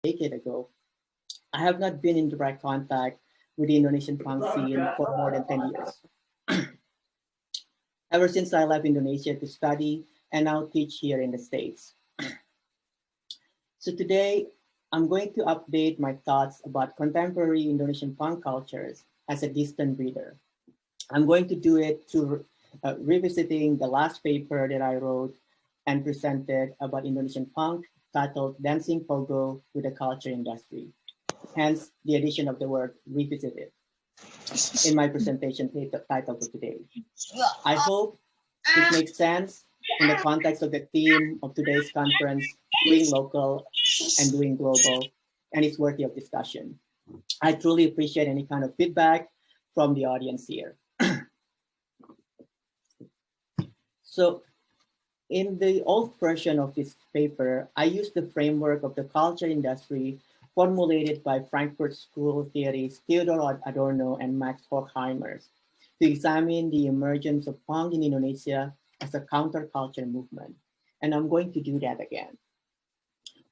decade ago, I have not been in direct contact with the Indonesian punk scene for more than 10 years. Ever since I left Indonesia to study and now teach here in the States. So today, I'm going to update my thoughts about contemporary Indonesian punk cultures as a distant reader. I'm going to do it through revisiting the last paper that I wrote and presented about Indonesian punk titled Dancing Pogo with the Culture Industry, hence the addition of the word revisited in my presentation title for today. I hope it makes sense in the context of the theme of today's conference, doing local and doing global, and it's worthy of discussion. I truly appreciate any kind of feedback from the audience here. So in the old version of this paper, I used the framework of the culture industry formulated by Frankfurt School theorists Theodor Adorno and Max Horkheimer to examine the emergence of punk in Indonesia as a counterculture movement. And I'm going to do that again.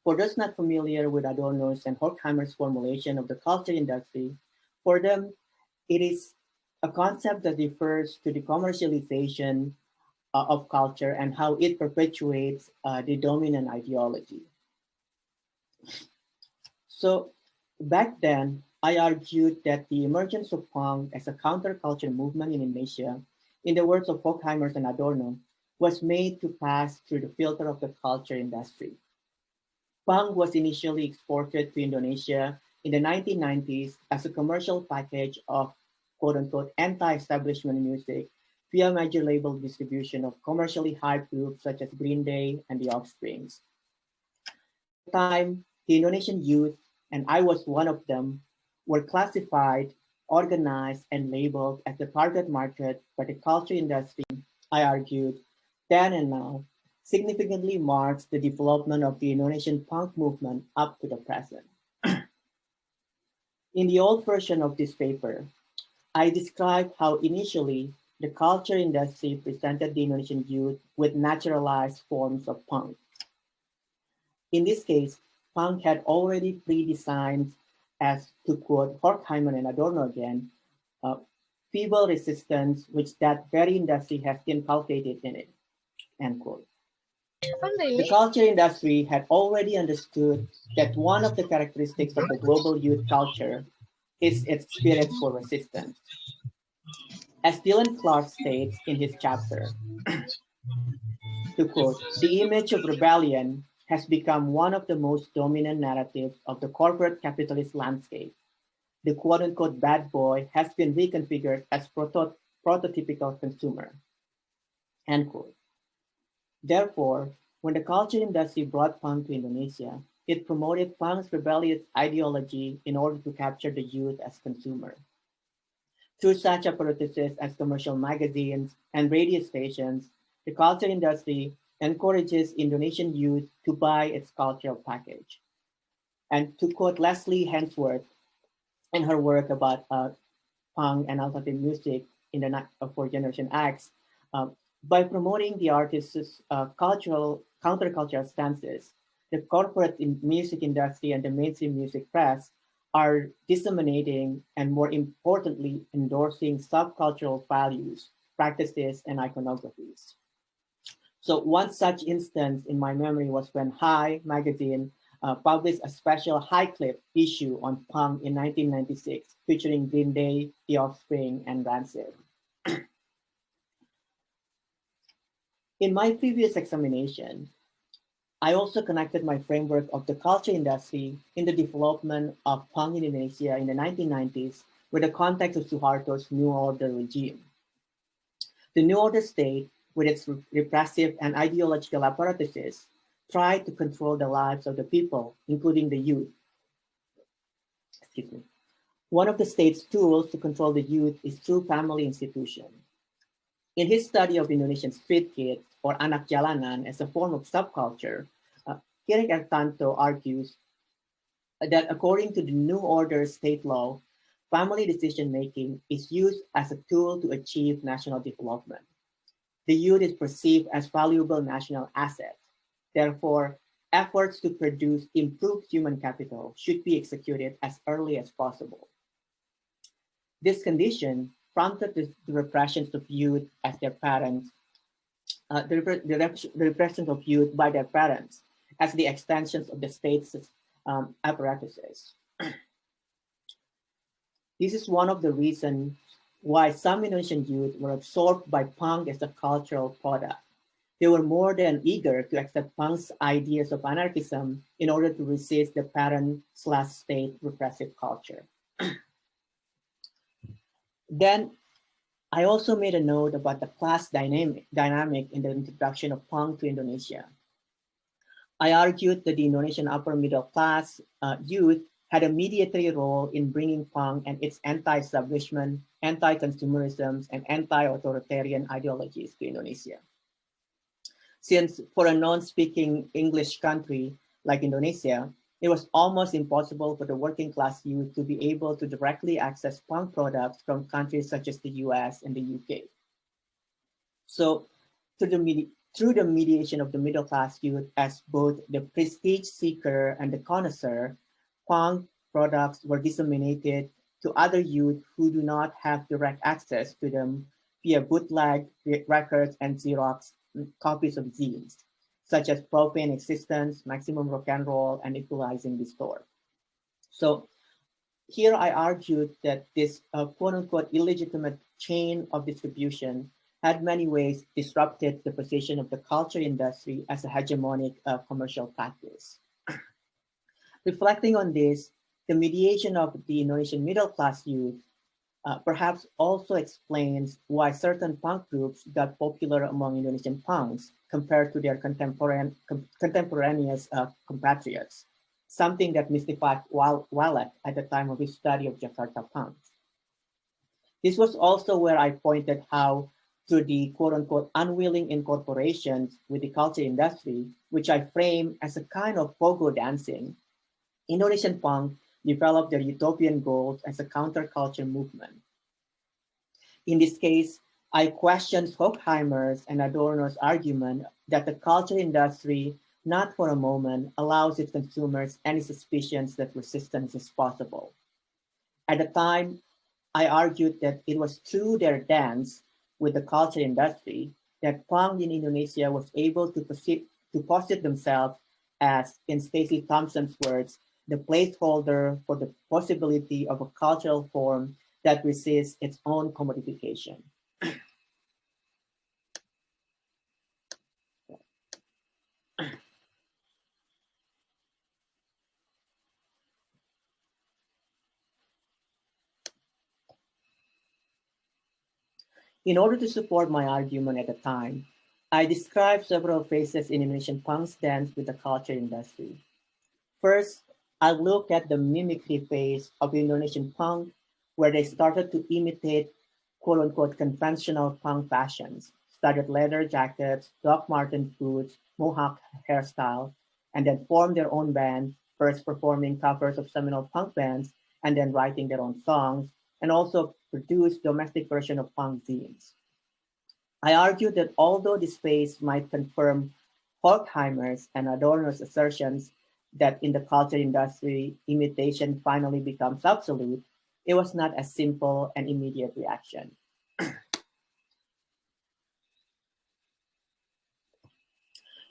For those not familiar with Adorno's and Horkheimer's formulation of the culture industry, for them, it is a concept that refers to the commercialization of culture and how it perpetuates the dominant ideology. So back then, I argued that the emergence of punk as a counterculture movement in Indonesia, in the words of Horkheimer and Adorno, was made to pass through the filter of the culture industry. Punk was initially exported to Indonesia in the 1990s as a commercial package of quote-unquote anti-establishment music via major label distribution of commercially hyped groups such as Green Day and The Offsprings. At the time, the Indonesian youth, and I was one of them, were classified, organized, and labeled as the target market by the culture industry. I argued, then and now, significantly marks the development of the Indonesian punk movement up to the present. In the old version of this paper, I described how initially the culture industry presented the Indonesian youth with naturalized forms of punk. In this case, punk had already pre-designed, as to quote Horkheimer and Adorno again, feeble resistance which that very industry has inculcated in it, end quote. The culture industry had already understood that one of the characteristics of the global youth culture is its spirit for resistance. As Dylan Clark states in his chapter, to quote, the image of rebellion has become one of the most dominant narratives of the corporate capitalist landscape. The quote-unquote bad boy has been reconfigured as prototypical consumer, end quote. Therefore, when the culture industry brought punk to Indonesia, it promoted punk's rebellious ideology in order to capture the youth as consumer. Through such apparatuses as commercial magazines and radio stations, the culture industry encourages Indonesian youth to buy its cultural package. And to quote Leslie Hensworth in her work about punk and alternative music in the for Generation X, by promoting the artist's countercultural stances, the corporate music industry and the mainstream music press are disseminating and, more importantly, endorsing subcultural values, practices, and iconographies. So one such instance in my memory was when High magazine published a special high clip issue on punk in 1996, featuring Green Day, The Offspring, and Rancid. In my previous examination, I also connected my framework of the culture industry in the development of punk in Indonesia in the 1990s with the context of Suharto's New Order regime. The New Order state, with its repressive and ideological apparatuses, tried to control the lives of the people, including the youth. Excuse me. One of the state's tools to control the youth is through family institution. In his study of Indonesian street kids, or anak jalanan, as a form of subculture, Kirik Ertanto argues that according to the New Order state law, family decision-making is used as a tool to achieve national development. The youth is perceived as valuable national asset. Therefore, efforts to produce improved human capital should be executed as early as possible. This condition prompted the repressions of youth as their parents, the repression of youth by their parents as the extensions of the state's apparatuses. This is one of the reasons why some Indonesian youth were absorbed by punk as a cultural product. They were more than eager to accept punk's ideas of anarchism in order to resist the parent/state repressive culture. Then I also made a note about the class dynamic in the introduction of punk to Indonesia. I argued that the Indonesian upper middle class youth had a mediatory role in bringing punk and its anti-establishment, anti-consumerism, and anti-authoritarian ideologies to Indonesia. Since for a non-speaking English country like Indonesia, it was almost impossible for the working class youth to be able to directly access punk products from countries such as the US and the UK. So through the mediation of the middle class youth as both the prestige seeker and the connoisseur, punk products were disseminated to other youth who do not have direct access to them via bootleg records and Xerox copies of zines, such as Profane Existence, Maximum Rock and Roll, and Equalizing Distort. So here I argued that this quote-unquote illegitimate chain of distribution had many ways disrupted the position of the culture industry as a hegemonic commercial practice. Reflecting on this, the mediation of the Indonesian middle-class youth perhaps also explains why certain punk groups got popular among Indonesian punks compared to their contemporaneous compatriots, something that mystified Wallach at the time of his study of Jakarta punks. This was also where I pointed how through the quote-unquote unwilling incorporations with the culture industry, which I frame as a kind of pogo dancing, Indonesian punk developed their utopian goals as a counterculture movement. In this case, I questioned Horkheimer's and Adorno's argument that the culture industry, not for a moment, allows its consumers any suspicions that resistance is possible. At the time, I argued that it was through their dance with the culture industry that punk in Indonesia was able to posit themselves as, in Stacey Thompson's words, the placeholder for the possibility of a cultural form that resists its own commodification. In order to support my argument at the time, I described several phases in Indonesian punk's dance with the culture industry. First, I looked at the mimicry phase of Indonesian punk, where they started to imitate quote-unquote conventional punk fashions, studded leather jackets, Doc Martens boots, mohawk hairstyle, and then formed their own band, first performing covers of seminal punk bands, and then writing their own songs, and also produced domestic version of punk zines. I argued that although this phase might confirm Horkheimer's and Adorno's assertions that in the culture industry, imitation finally becomes absolute, it was not a simple and immediate reaction.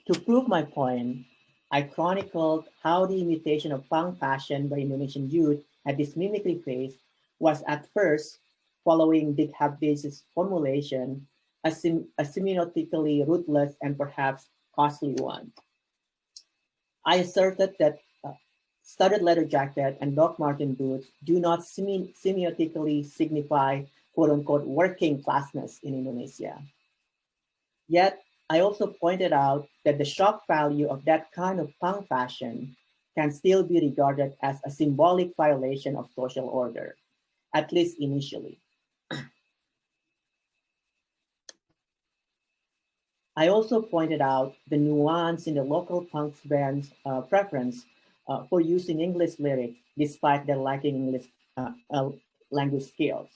To prove my point, I chronicled how the imitation of punk fashion by Indonesian youth at this mimicry phase was at first, following Dick Habdiz's formulation, a semiotically ruthless and perhaps costly one. I asserted that studded leather jacket and Doc Marten boots do not semiotically signify quote-unquote working classness in Indonesia. Yet, I also pointed out that the shock value of that kind of punk fashion can still be regarded as a symbolic violation of social order, at least initially. I also pointed out the nuance in the local punk band's preference for using English lyrics despite their lacking English language skills.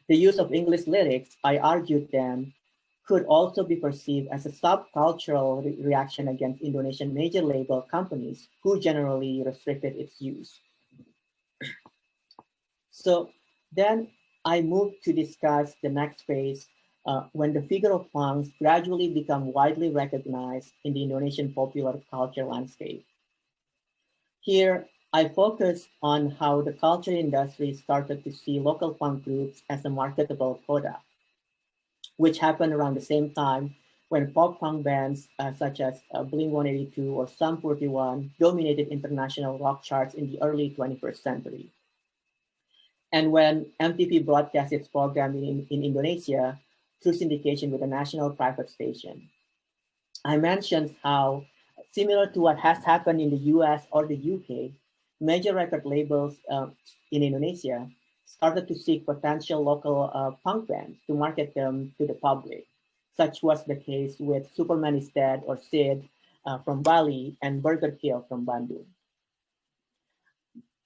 The use of English lyrics, I argued them, could also be perceived as a subcultural reaction against Indonesian major label companies who generally restricted its use. So then I moved to discuss the next phase when the figure of punks gradually become widely recognized in the Indonesian popular culture landscape. Here, I focus on how the culture industry started to see local punk groups as a marketable product, which happened around the same time when pop punk bands such as Blink-182 or Sum 41 dominated international rock charts in the early 21st century. And when MTV broadcast its programming in Indonesia through syndication with a national private station. I mentioned how, similar to what has happened in the US or the UK, major record labels in Indonesia started to seek potential local punk bands to market them to the public. Such was the case with Superman is Dead or Sid from Bali and Burger Kill from Bandung.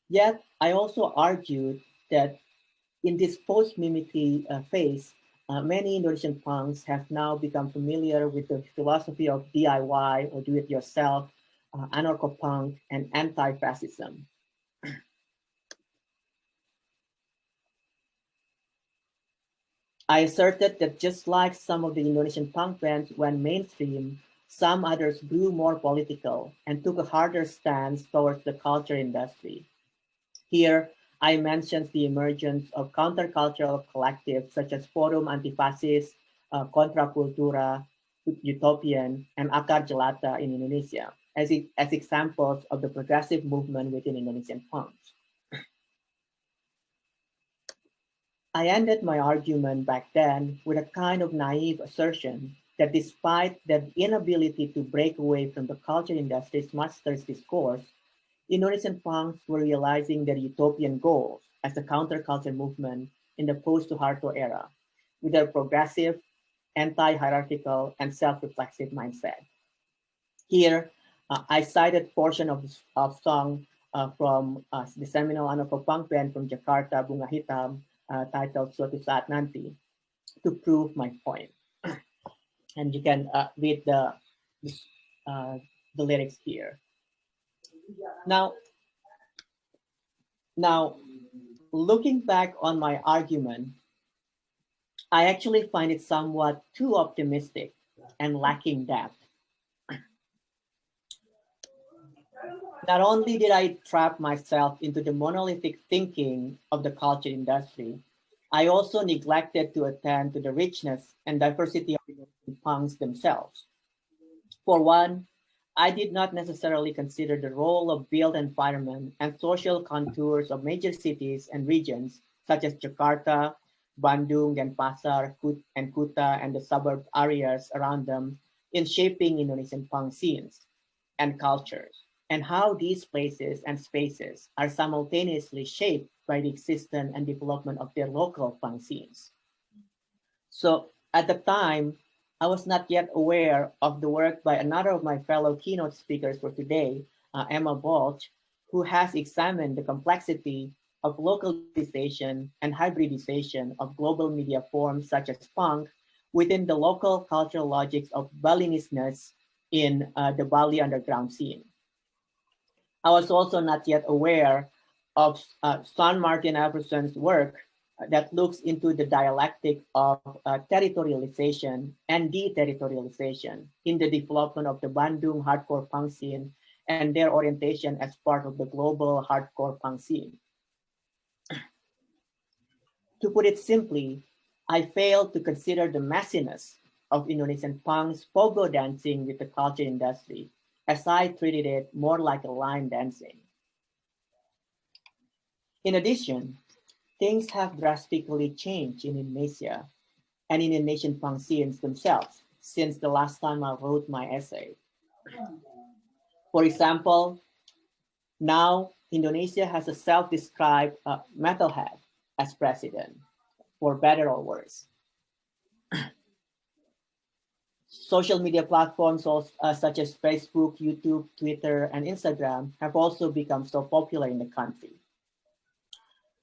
Yet, I also argued that in this post-mimicry phase, many Indonesian punks have now become familiar with the philosophy of DIY or do-it-yourself, anarcho-punk, and anti-fascism. I asserted that just like some of the Indonesian punk bands went mainstream, some others grew more political and took a harder stance towards the culture industry. Here, I mentioned the emergence of countercultural collectives such as Forum Antifascis, Kontrakultura, Utopian, and Akar Jelata in Indonesia as examples of the progressive movement within Indonesian punks. I ended my argument back then with a kind of naive assertion that despite the inability to break away from the culture industry's master's discourse, Indonesian punks were realizing their utopian goals as a counterculture movement in the post-Suharto era, with their progressive, anti-hierarchical, and self-reflexive mindset. Here, I cited portion of song from the seminal anarcho-punk band from Jakarta, Bunga Hitam, titled Suatu Saat Nanti, to prove my point. And you can read the lyrics here. Now, looking back on my argument, I actually find it somewhat too optimistic and lacking depth. Not only did I trap myself into the monolithic thinking of the culture industry, I also neglected to attend to the richness and diversity of the punks themselves. For one, I did not necessarily consider the role of built environment and social contours of major cities and regions such as Jakarta, Bandung, Denpasar, and Kuta, and the suburb areas around them in shaping Indonesian punk scenes and cultures, and how these places and spaces are simultaneously shaped by the existence and development of their local punk scenes. So at the time, I was not yet aware of the work by another of my fellow keynote speakers for today, Emma Balch, who has examined the complexity of localization and hybridization of global media forms such as punk within the local cultural logics of Balinese-ness in the Bali underground scene. I was also not yet aware of Sean Martin Everson's work that looks into the dialectic of territorialization and deterritorialization in the development of the Bandung hardcore punk scene and their orientation as part of the global hardcore punk scene. To put it simply, I failed to consider the messiness of Indonesian punk's pogo dancing with the culture industry, as I treated it more like a line dancing. In addition, things have drastically changed in Indonesia and in Indonesian punk scenes themselves since the last time I wrote my essay. For example, now Indonesia has a self-described metalhead as president, for better or worse. Social media platforms such as Facebook, YouTube, Twitter, and Instagram have also become so popular in the country.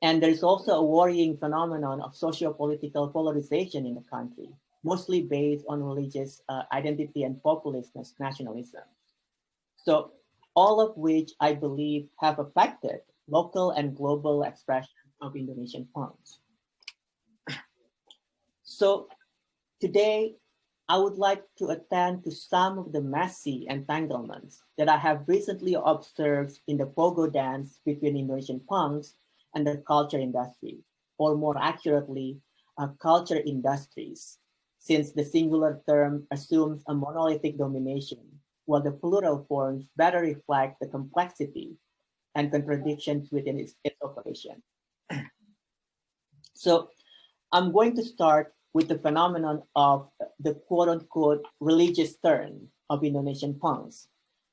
And there's also a worrying phenomenon of socio-political polarization in the country, mostly based on religious identity and populist nationalism. So all of which I believe have affected local and global expression of Indonesian punks. So today, I would like to attend to some of the messy entanglements that I have recently observed in the pogo dance between Indonesian punks and the culture industry, or more accurately, culture industries, since the singular term assumes a monolithic domination, while the plural forms better reflect the complexity and contradictions within its operation. So I'm going to start with the phenomenon of the quote unquote religious turn of Indonesian punks,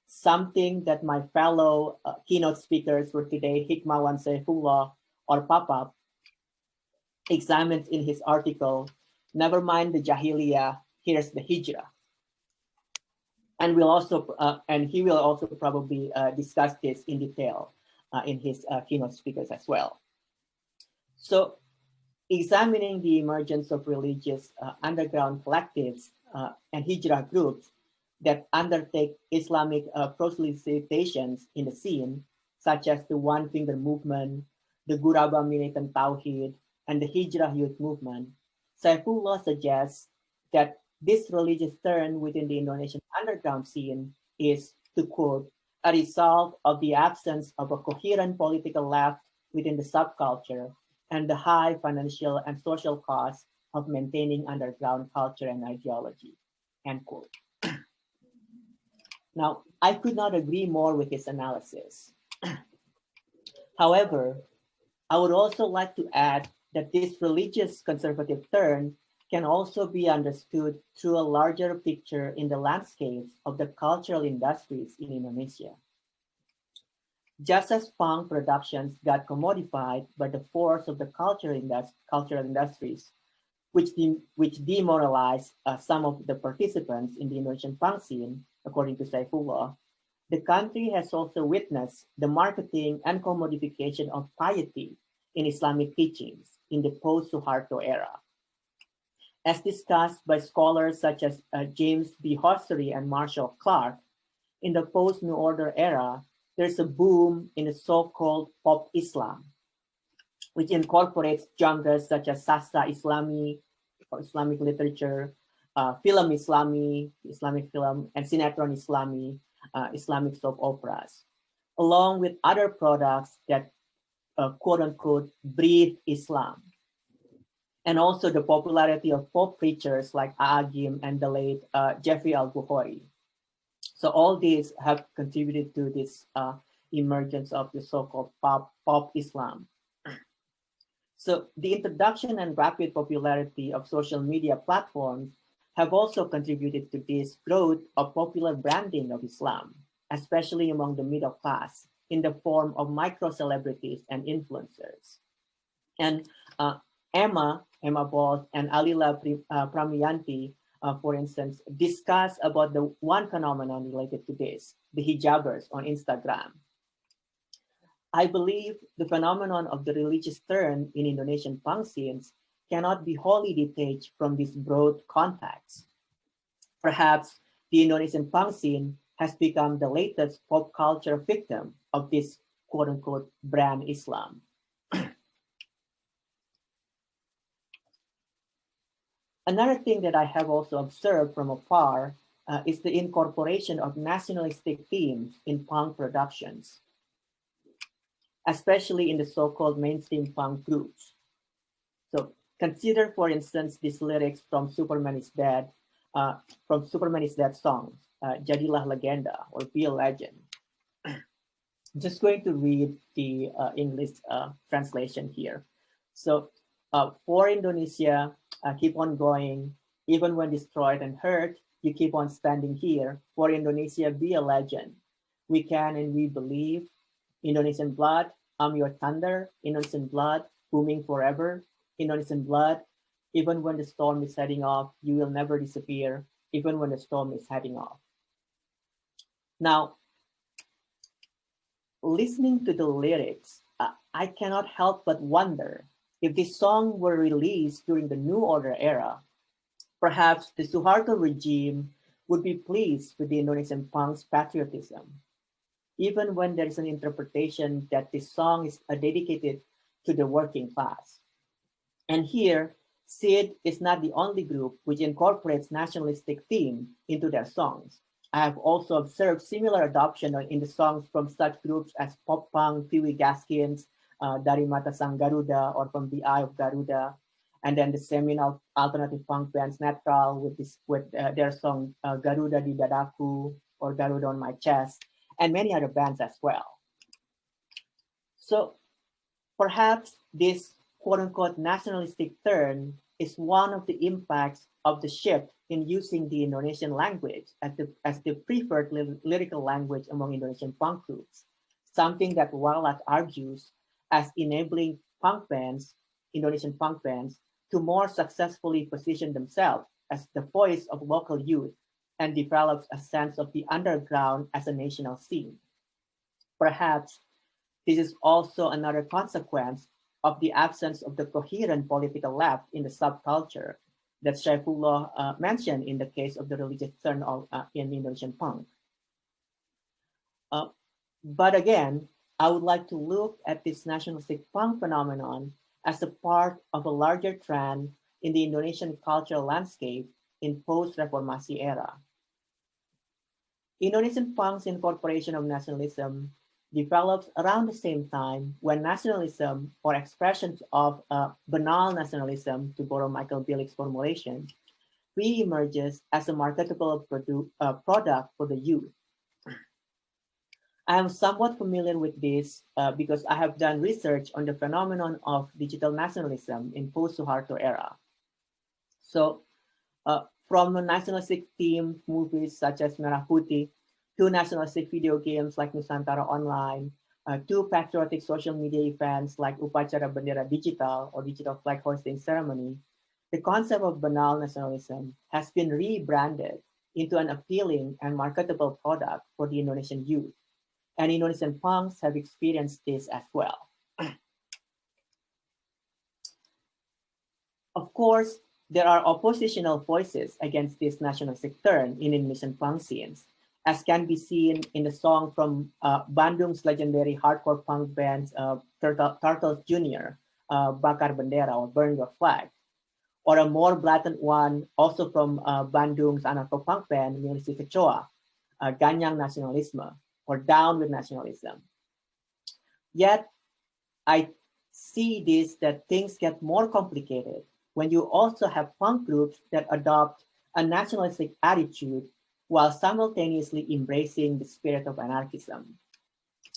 something that my fellow keynote speakers for today, Hikmawan Saifullah or Papap, examines in his article, Never Mind the Jahiliyah, Here's the Hijrah. And he will also probably discuss this in detail in his keynote speakers as well. So examining the emergence of religious underground collectives and hijrah groups that undertake Islamic proselytizations in the scene, such as the One Finger Movement, the Guraba Militant Tauhid, and the Hijrah Youth Movement, Saifullah suggests that this religious turn within the Indonesian underground scene is, to quote, a result of the absence of a coherent political left within the subculture and the high financial and social costs of maintaining underground culture and ideology, end quote. Now, I could not agree more with his analysis. However, I would also like to add that this religious conservative turn can also be understood through a larger picture in the landscapes of the cultural industries in Indonesia. Just as punk productions got commodified by the force of the cultural industries, which demoralized some of the participants in the Indonesian punk scene, according to Saifullah, the country has also witnessed the marketing and commodification of piety in Islamic teachings in the post-Suharto era. As discussed by scholars such as James B. Hossery and Marshall Clark, in the post-New Order era, there's a boom in the so-called pop Islam, which incorporates genres such as sastra Islami or Islamic literature, film Islami, Islamic film, and sinetron Islami, Islamic soap operas, along with other products that quote unquote breathe Islam. And also the popularity of pop preachers like Aagim and the late Jeffrey Al-Bukhari. So all these have contributed to this emergence of the so-called pop Islam. So the introduction and rapid popularity of social media platforms have also contributed to this growth of popular branding of Islam, especially among the middle class, in the form of micro-celebrities and influencers. And Emma Bolt and Alila Pramiyanti, for instance, discuss about the one phenomenon related to this, the hijabers on Instagram. I believe the phenomenon of the religious turn in Indonesian punk scenes cannot be wholly detached from this broad context. Perhaps the Indonesian punk scene has become the latest pop culture victim of this quote-unquote brand Islam. Another thing that I have also observed from afar is the incorporation of nationalistic themes in punk productions, especially in the so-called mainstream punk groups. So consider, for instance, these lyrics from Superman is Dead songs, Jadilah Legenda or Be a Legend. Just going to read the English translation here. So for Indonesia, keep on going, even when destroyed and hurt, you keep on standing here. For Indonesia, be a legend. We can and we believe. Indonesian blood, I'm your thunder. Indonesian blood, booming forever. Indonesian blood, even when the storm is heading off, you will never disappear, even when the storm is heading off. Now, listening to the lyrics, I cannot help but wonder if this song were released during the New Order era, Perhaps the Suharto regime would be pleased with the Indonesian punk's patriotism, even when there is an interpretation that this song is dedicated to the working class. And here, SID is not the only group which incorporates nationalistic theme into their songs. I have also observed similar adoption in the songs from such groups as Pop Punk, Pee Wee Gaskins, Dari Mata Sang Garuda, or from the Eye of Garuda, and then the seminal alternative punk bands Netral with their song Garuda di Dadaku or Garuda on My Chest, and many other bands as well. So perhaps this quote-unquote nationalistic turn is one of the impacts of the shift in using the Indonesian language as the preferred lyrical language among Indonesian punk groups, something that Walat argues as enabling punk bands, Indonesian punk bands, to more successfully position themselves as the voice of local youth and develops a sense of the underground as a national scene. Perhaps this is also another consequence of the absence of the coherent political left in the subculture that Saifullah mentioned in the case of the religious turn in Indonesian punk. But again, I would like to look at this nationalistic punk phenomenon as a part of a larger trend in the Indonesian cultural landscape in post-Reformasi era. Indonesian punk's incorporation of nationalism develops around the same time when nationalism or expressions of banal nationalism, to borrow Michael Billig's formulation, re-emerges as a marketable product for the youth. I am somewhat familiar with this because I have done research on the phenomenon of digital nationalism in post-Suharto era. So from nationalistic themed movies such as Merah Putih, to nationalistic video games like Nusantara Online, to patriotic social media events like Upacara Bendera Digital or digital flag hoisting ceremony, the concept of banal nationalism has been rebranded into an appealing and marketable product for the Indonesian youth. And Indonesian punks have experienced this as well. Of course, there are oppositional voices against this nationalistic turn in Indonesian punk scenes, as can be seen in the song from Bandung's legendary hardcore punk band Turtles Jr., Bakar Bendera or Burn Your Flag, or a more blatant one also from Bandung's anarcho-punk band Milisi Kecoa, Ganyang Nasionalisme, or Down with Nationalism. Yet, I see this that things get more complicated when you also have punk groups that adopt a nationalistic attitude while simultaneously embracing the spirit of anarchism.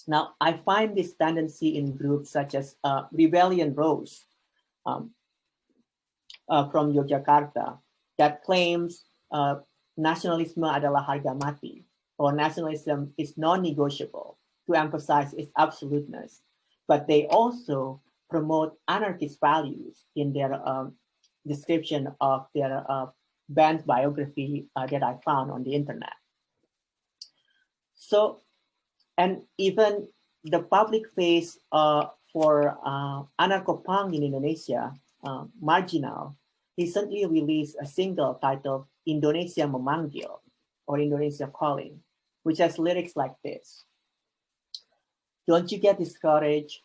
Now, I find this tendency in groups such as Rebellion Rose from Yogyakarta that claims nasionalisme adalah harga mati, or nationalism is non-negotiable, to emphasize its absoluteness. But they also promote anarchist values in their description of their band's biography that I found on the internet. So, and even the public face for anarcho-punk in Indonesia, Marginal, recently released a single titled Indonesia Memanggil, or Indonesia Calling, which has lyrics like this. Don't you get discouraged?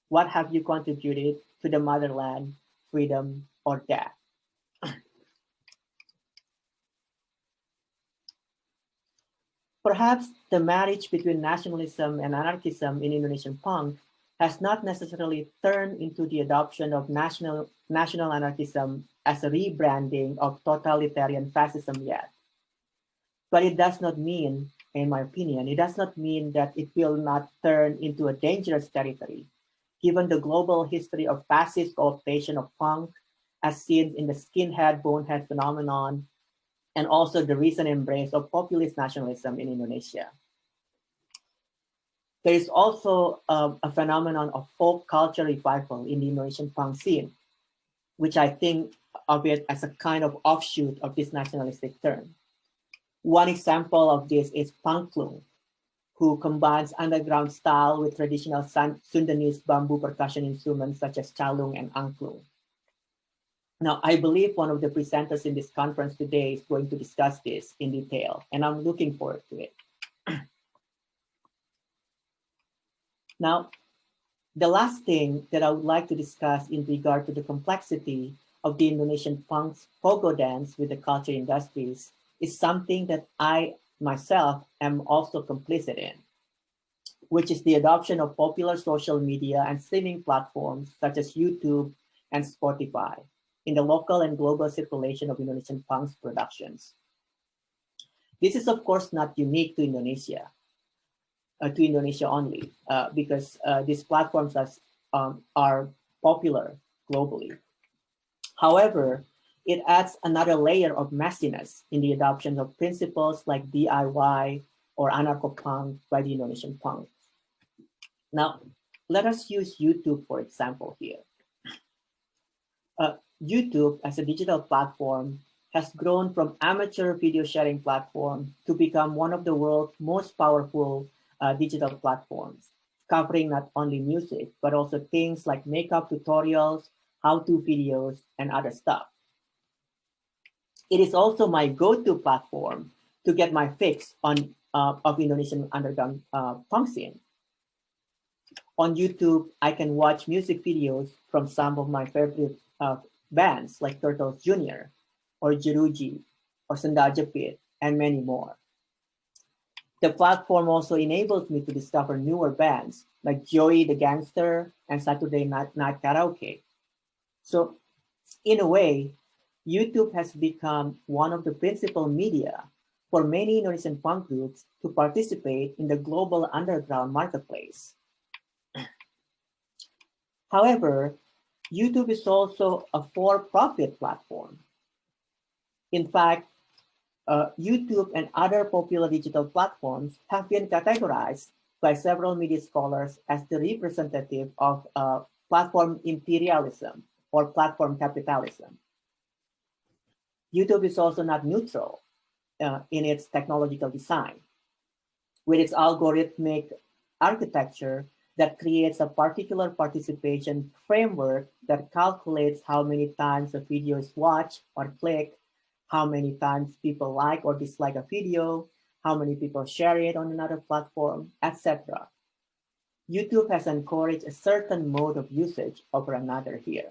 What have you contributed to the motherland, freedom, or death? Perhaps the marriage between nationalism and anarchism in Indonesian punk has not necessarily turned into the adoption of national anarchism as a rebranding of totalitarian fascism yet. But it does not mean, in my opinion, it does not mean that it will not turn into a dangerous territory, given the global history of fascist co-optation of punk, as seen in the skinhead bonehead phenomenon, and also the recent embrace of populist nationalism in Indonesia. There is also a phenomenon of folk culture revival in the Indonesian punk scene, which I think of it as a kind of offshoot of this nationalistic turn. One example of this is Pangklung, who combines underground style with traditional Sundanese bamboo percussion instruments such as calung and angklung. Now, I believe one of the presenters in this conference today is going to discuss this in detail, and I'm looking forward to it. Now, the last thing that I would like to discuss in regard to the complexity of the Indonesian punk's pogo dance with the culture industries is something that I myself am also complicit in, which is the adoption of popular social media and streaming platforms such as YouTube and Spotify in the local and global circulation of Indonesian punk's productions. This is of course not unique to Indonesia only, because these platforms are popular globally. However, it adds another layer of messiness in the adoption of principles like DIY or anarcho-punk by the Indonesian punk. Now, let us use YouTube for example here. YouTube as a digital platform has grown from amateur video sharing platform to become one of the world's most powerful digital platforms, covering not only music, but also things like makeup tutorials, how-to videos, and other stuff. It is also my go-to platform to get my fix on of Indonesian underground punk scene. On YouTube, I can watch music videos from some of my favorite bands like Turtles Jr. or Jeruji or Senda Jepit and many more. The platform also enables me to discover newer bands like Joey the Gangster and Saturday Night Karaoke. So in a way, YouTube has become one of the principal media for many Indonesian punk groups to participate in the global underground marketplace. However, YouTube is also a for-profit platform. In fact, YouTube and other popular digital platforms have been categorized by several media scholars as the representative of platform imperialism or platform capitalism. YouTube is also not neutral in its technological design, with its algorithmic architecture that creates a particular participation framework that calculates how many times a video is watched or clicked, how many times people like or dislike a video, how many people share it on another platform, etc. YouTube has encouraged a certain mode of usage over another here.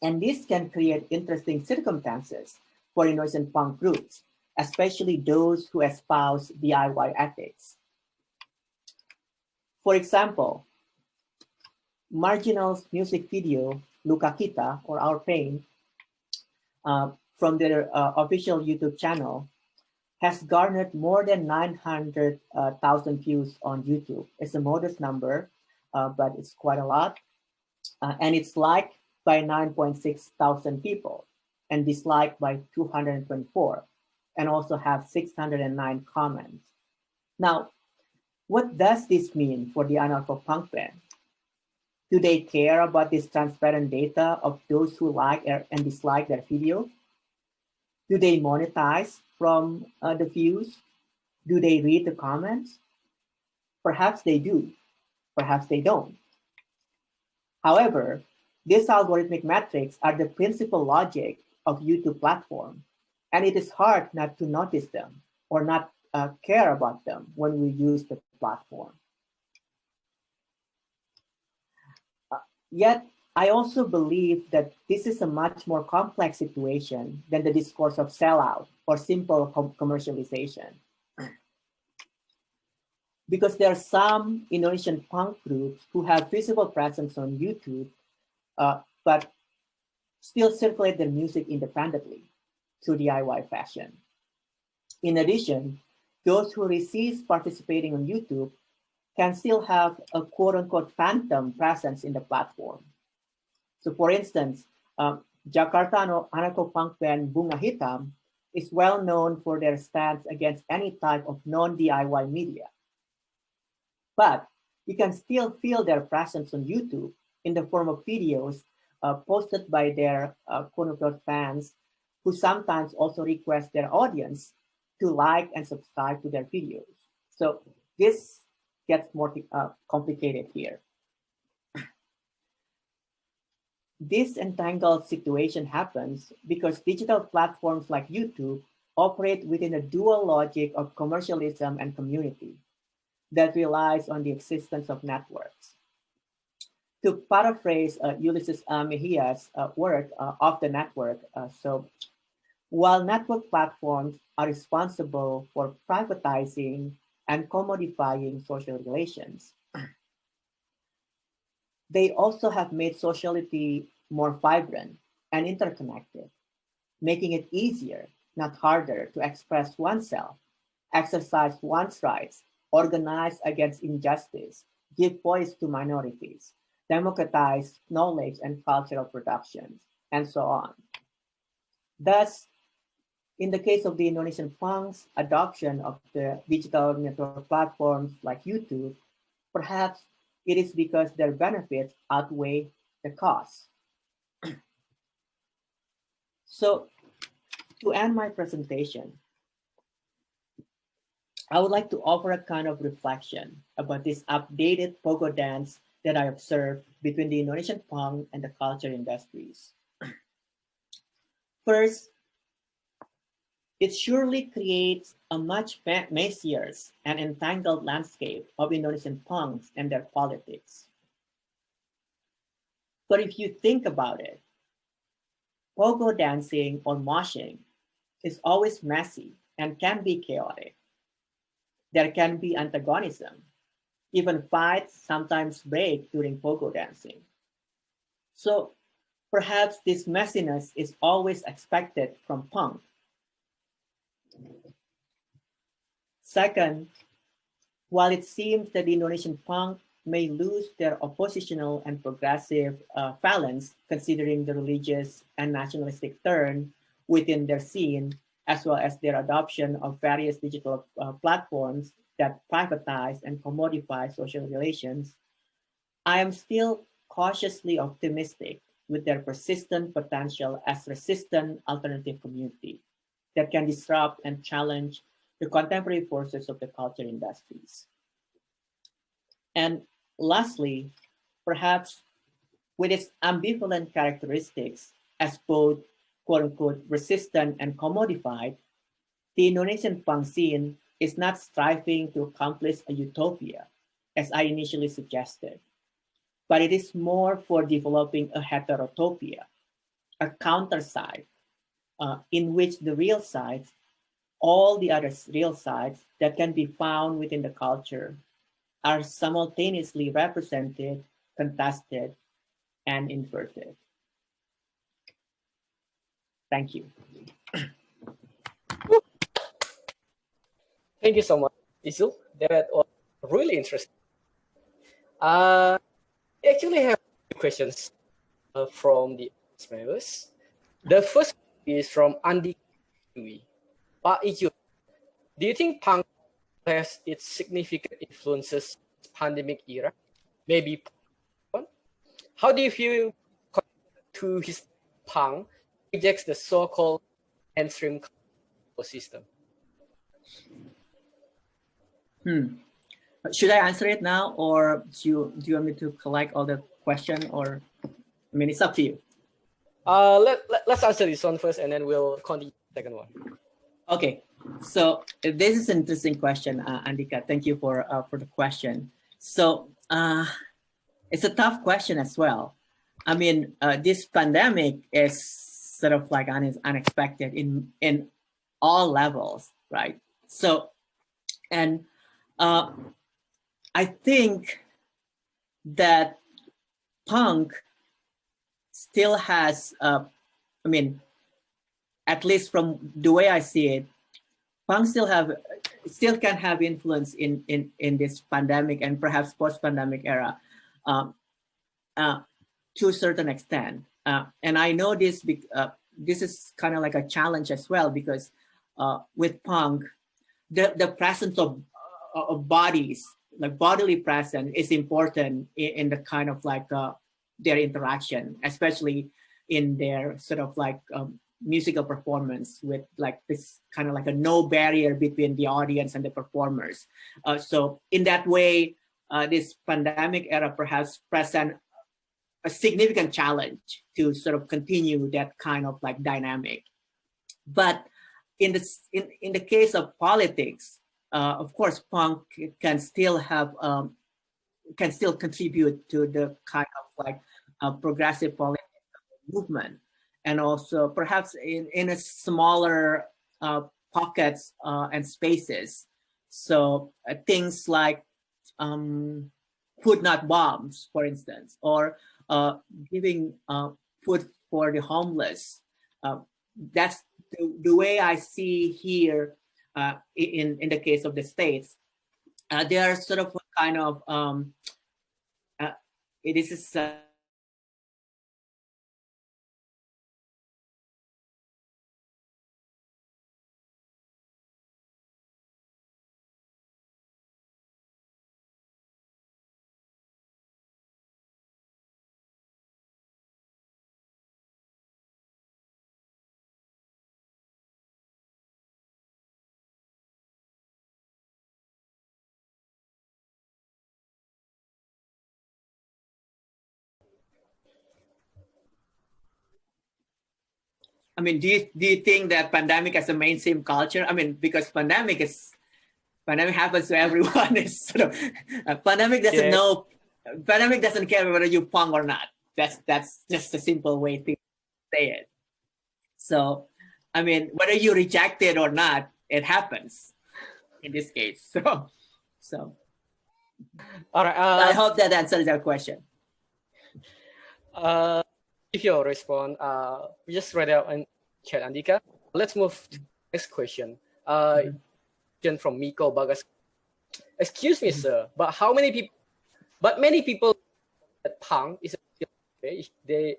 And this can create interesting circumstances for Indonesian punk groups, especially those who espouse DIY ethics. For example, Marginal's music video, Luka Kita, or Our Pain, from their official YouTube channel, has garnered more than 900,000 views on YouTube. It's a modest number, but it's quite a lot. And it's liked by 9.6 thousand people and disliked by 224, and also have 609 comments. Now, what does this mean for the anarcho-punk band? Do they care about this transparent data of those who like and dislike their video? Do they monetize from the views? Do they read the comments? Perhaps they do, perhaps they don't. However, these algorithmic metrics are the principal logic of YouTube platform, and it is hard not to notice them or not care about them when we use the platform. Yet, I also believe that this is a much more complex situation than the discourse of sellout or simple commercialization. Because there are some Indonesian punk groups who have visible presence on YouTube, but still circulate their music independently through DIY fashion. In addition, those who resist participating on YouTube can still have a quote-unquote phantom presence in the platform. So for instance, Jakarta anarcho-punk band Bunga Hitam is well known for their stance against any type of non-DIY media. But you can still feel their presence on YouTube in the form of videos posted by their quote-unquote fans, who sometimes also request their audience to like and subscribe to their videos. So this gets more complicated here. This entangled situation happens because digital platforms like YouTube operate within a dual logic of commercialism and community that relies on the existence of networks. To paraphrase Ulysses Mejia's work, Of the Network, while network platforms are responsible for privatizing and commodifying social relations, they also have made sociality more vibrant and interconnected, making it easier, not harder, to express oneself, exercise one's rights, organize against injustice, give voice to minorities, democratize knowledge and cultural productions, and so on. Thus, in the case of the Indonesian punks' adoption of the digital network platforms like YouTube, perhaps it is because their benefits outweigh the costs. So to end my presentation, I would like to offer a kind of reflection about this updated pogo dance that I observed between the Indonesian punk and the culture industries. First, it surely creates a much messier and entangled landscape of Indonesian punks and their politics. But if you think about it, pogo dancing or moshing is always messy and can be chaotic. There can be antagonism. Even fights sometimes break during pogo dancing. So perhaps this messiness is always expected from punk. Second, while it seems that the Indonesian punk may lose their oppositional and progressive balance, considering the religious and nationalistic turn within their scene, as well as their adoption of various digital platforms that privatize and commodify social relations, I am still cautiously optimistic with their persistent potential as resistant alternative community that can disrupt and challenge the contemporary forces of the culture industries. And lastly, perhaps with its ambivalent characteristics as both quote unquote resistant and commodified, the Indonesian punk scene is not striving to accomplish a utopia, as I initially suggested, but it is more for developing a heterotopia, a counter side, in which the real sides, all the other real sides that can be found within the culture, are simultaneously represented, contested, and inverted. Thank you. Thank you so much, Isul. That was really interesting. I actually have two questions from the members. The first is from Andy. Pak Isul, do you think punk has its significant influences in this pandemic era? Maybe how do you feel to his punk rejects the so-called mainstream system? Should I answer it now, or do you want me to collect all the question, or I mean, it's up to you. Let's answer this one first, and then we'll continue the second one. Okay, so this is an interesting question, Andika. Thank you for the question. So it's a tough question as well. I mean, this pandemic is sort of like unexpected in all levels, right? So, and I think that punk still has, I mean, at least from the way I see it, punk still can have influence in this pandemic and perhaps post-pandemic era to a certain extent. And I know this is kind of like a challenge as well, because with punk, the presence of bodies, like bodily presence, is important in the kind of like their interaction, especially in their sort of like musical performance, with like this kind of like a no barrier between the audience and the performers. So in that way, this pandemic era perhaps present a significant challenge to sort of continue that kind of like dynamic. But in the case of politics, of course, punk can still have can still contribute to the kind of like progressive political movement, and also perhaps in a smaller pockets and spaces. So things like food not bombs, for instance, or giving food for the homeless. That's the way I see here in the case of the States. They are sort of a kind of, this is I mean, do you think that pandemic as a mainstream culture? I mean, because pandemic happens to everyone. Is sort of pandemic doesn't know. Pandemic doesn't care whether you punk or not. That's just a simple way to say it. So, I mean, whether you reject it or not, it happens in this case. So. All right. I hope that answers your question. If your response, we just read out in chat, Andika. Let's move to the next question. Question from Miko Bagas. Excuse me, sir, but how many people? But many people that punk is they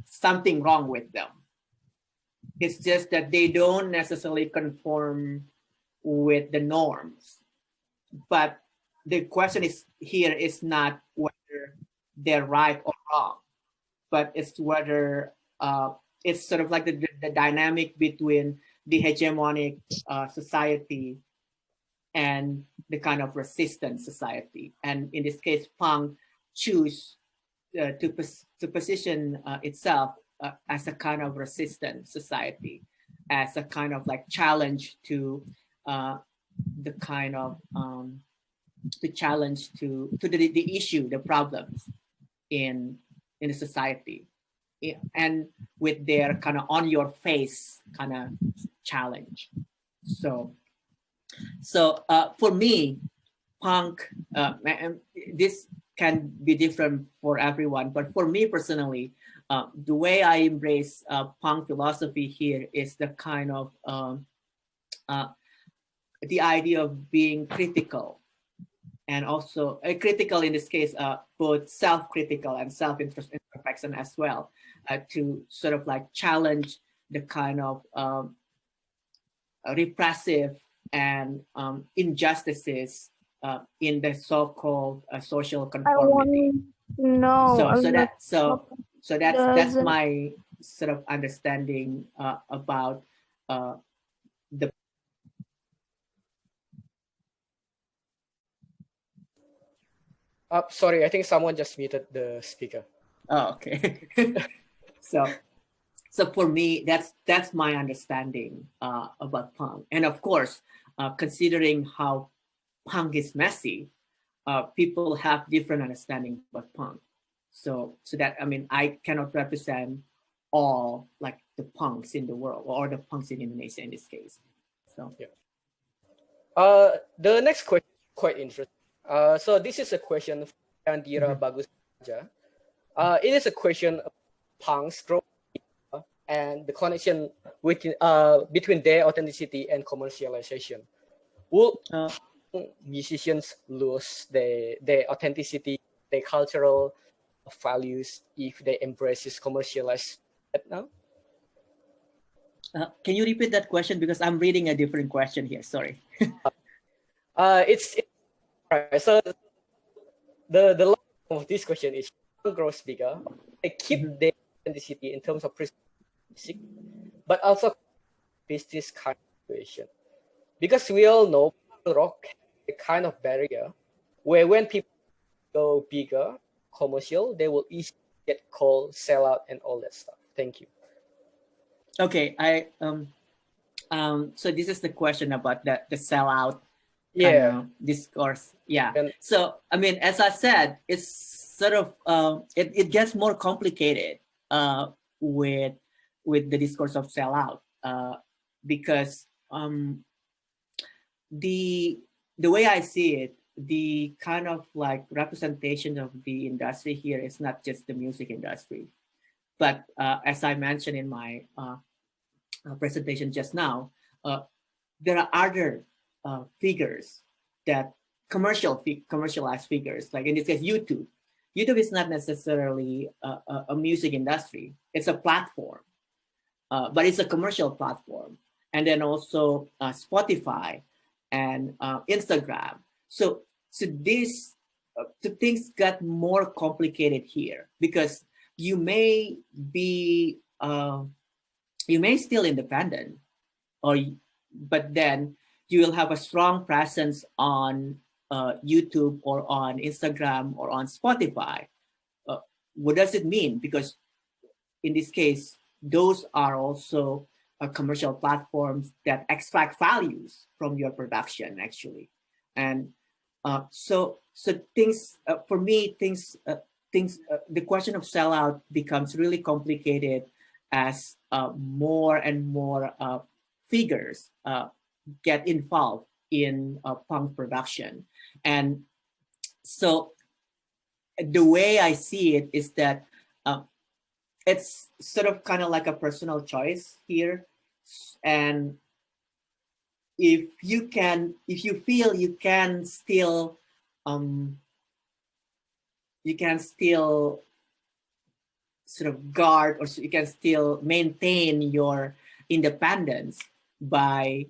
something wrong with them. It's just that they don't necessarily conform with the norms. But the question is here is not whether they're right or wrong, but it's whether it's sort of like the dynamic between the hegemonic society and the kind of resistant society. And in this case, punk choose to position itself as a kind of resistant society, as a kind of like challenge to the kind of the challenge to the issue, the problems in the society, and with their kind of on your face kind of challenge. So for me, punk, this can be different for everyone, but for me personally, the way I embrace punk philosophy here is the kind of the idea of being critical, and also critical in this case, both self-critical and self-introspection as well, to sort of like challenge the kind of repressive and injustices in the so-called social conformity. No. So So that's my sort of understanding about the. Sorry, I think someone just muted the speaker. Oh, okay. so for me, that's my understanding about punk. And of course, considering how punk is messy, people have different understanding about punk. So that, I mean, I cannot represent all like the punks in the world or the punks in Indonesia in this case. So yeah. The next question is quite interesting. So this is a question from Andira Bagus Raja. It is a question of punks growth and the connection between their authenticity and commercialization. Will musicians lose their authenticity, their cultural values if they embrace this commercialized now? Can you repeat that question, because I'm reading a different question here? Sorry. It's right. So the line of this question is grows bigger. They keep their authenticity in terms of music, but also this kind of situation. Because we all know rock has a kind of barrier where when people go bigger, commercial, they will easily get called sellout and all that stuff. Thank you. Okay, so this is the question about the sellout discourse. Yeah. And, so I mean, as I said, it's sort of it gets more complicated with the discourse of sellout because the way I see it, the kind of like representation of the industry here is not just the music industry, but as I mentioned in my presentation just now, there are other figures that commercialized figures, like in this case, YouTube. YouTube is not necessarily a music industry. It's a platform, but it's a commercial platform. And then also Spotify and Instagram. So these things got more complicated here because you may be you may still independent, but then you will have a strong presence on YouTube or on Instagram or on Spotify. What does it mean? Because in this case, those are also commercial platforms that extract values from your production, actually. And so things for me, the question of sellout becomes really complicated as more and more figures get involved in punk production. And so the way I see it is that it's sort of kind of like a personal choice here. And if you feel you can still sort of guard, or you can still maintain your independence by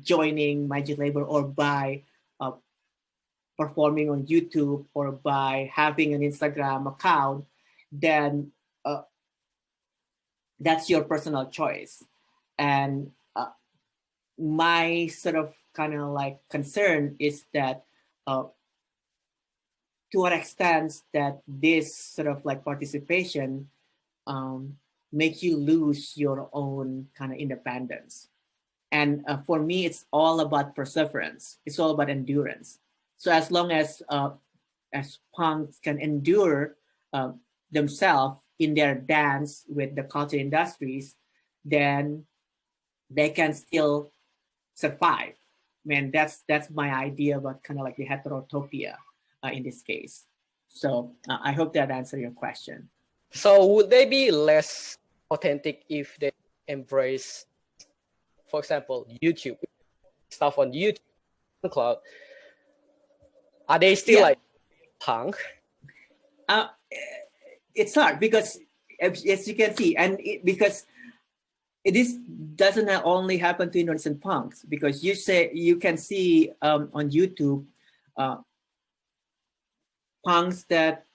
joining major label or by performing on YouTube or by having an Instagram account, then that's your personal choice. And my sort of kind of like concern is that to what extent that this sort of like participation make you lose your own kind of independence. And for me, it's all about perseverance. It's all about endurance. So as long as punks can endure themselves in their dance with the culture industries, then they can still survive. I mean, that's my idea about kind of like the heterotopia in this case. So I hope that answered your question. So would they be less authentic if they embrace, for example, YouTube stuff on YouTube, SoundCloud? Are they still like punk? It's hard because, as you can see, and because this doesn't only happen to Indonesian punks, because you can see on YouTube punks that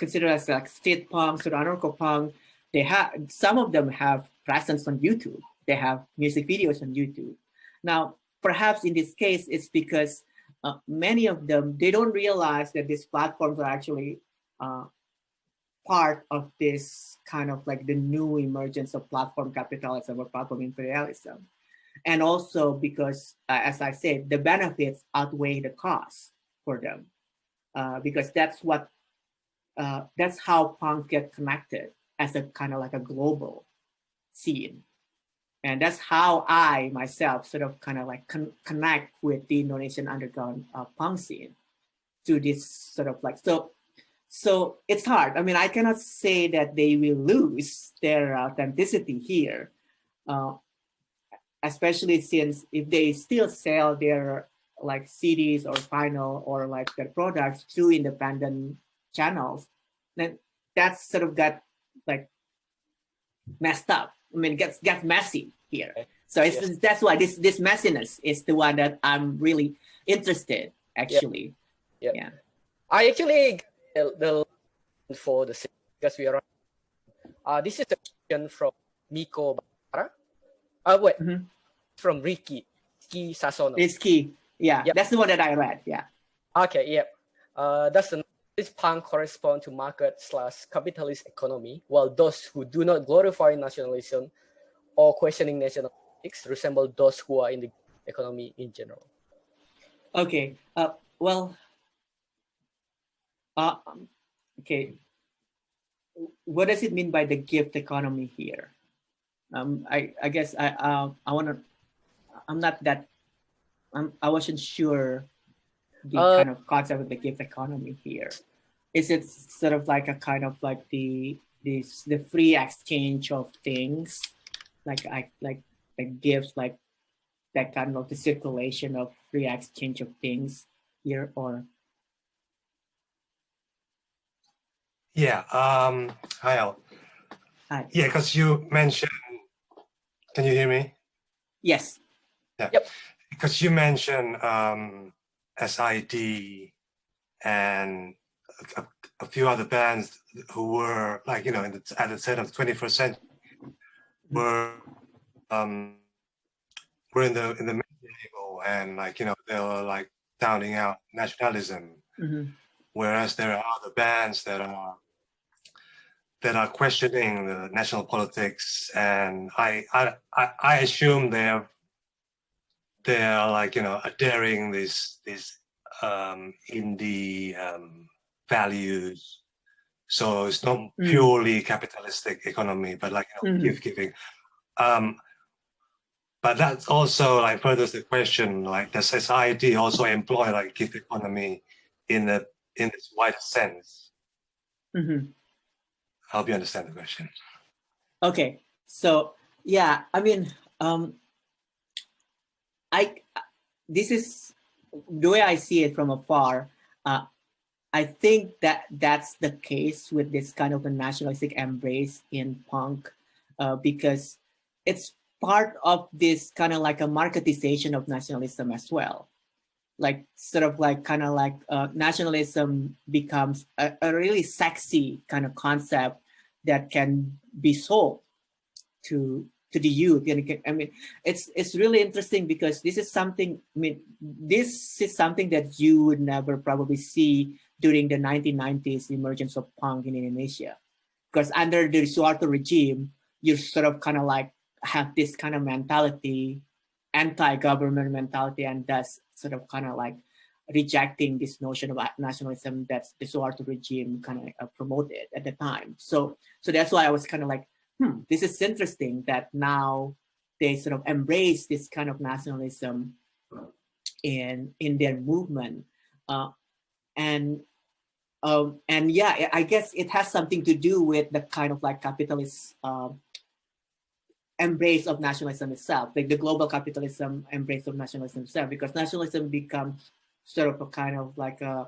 considered as like street punks or anarcho punk, some of them have presence on YouTube. They have music videos on YouTube. Now, perhaps in this case, it's because many of them, they don't realize that these platforms are actually part of this kind of like the new emergence of platform capitalism or platform imperialism. And also because, as I said, the benefits outweigh the costs for them, because that's how punks get connected as a kind of like a global scene. And that's how I myself sort of kind of like connect with the Indonesian underground punk scene to this sort of like, so it's hard. I mean, I cannot say that they will lose their authenticity here, especially since if they still sell their like CDs or vinyl or like their products through independent channels, then that's sort of got like messed up. I mean, it gets messy here. So that's why this messiness is the one that I'm really interested actually. Yeah. I actually the for the because we are this is a question from Miko Bara. From Ricky Sasono. Rizky, yeah, that's the one that I read. Yeah. Okay, does this punk correspond to market/capitalist economy, while those who do not glorify nationalism or questioning national politics resemble those who are in the economy in general? Okay. Well. Okay. What does it mean by the gift economy here? I guess I wasn't sure the kind of concept of the gift economy here. Is it sort of like a kind of like the free exchange of things, like gifts, like that kind of the circulation of free exchange of things here, or? Yeah. Hi, Al. Hi. Yeah, because you mentioned. Can you hear me? Yes. Yeah. Yep. Because you mentioned SID and a few other bands who were like, you know, at the turn of the 21st century were in the medieval, and like, you know, they were like downing out nationalism, whereas there are other bands that are questioning the national politics, and I assume they're like, you know, adhering these indie values. So it's not purely capitalistic economy, but like, you know, gift giving. But that's also like furthers the question, like, does society also employ like gift economy in this wider sense? I hope you understand the question. Okay, so yeah, I mean, this is the way I see it from afar. I think that that's the case with this kind of a nationalistic embrace in punk, because it's part of this kind of like a marketization of nationalism as well. Like sort of like kind of like nationalism becomes a really sexy kind of concept that can be sold to the youth. I mean, it's really interesting because this is something. I mean, this is something that you would never probably see during the 1990s emergence of punk in Indonesia, because under the Suharto regime, you sort of kind of like have this kind of mentality, anti-government mentality, and thus sort of kind of like rejecting this notion of nationalism that the Suharto regime kind of promoted at the time. So that's why I was kind of like, this is interesting that now they sort of embrace this kind of nationalism in their movement, and yeah, I guess it has something to do with the kind of like capitalist embrace of nationalism itself, like the global capitalism embrace of nationalism itself, because nationalism becomes sort of a kind of like a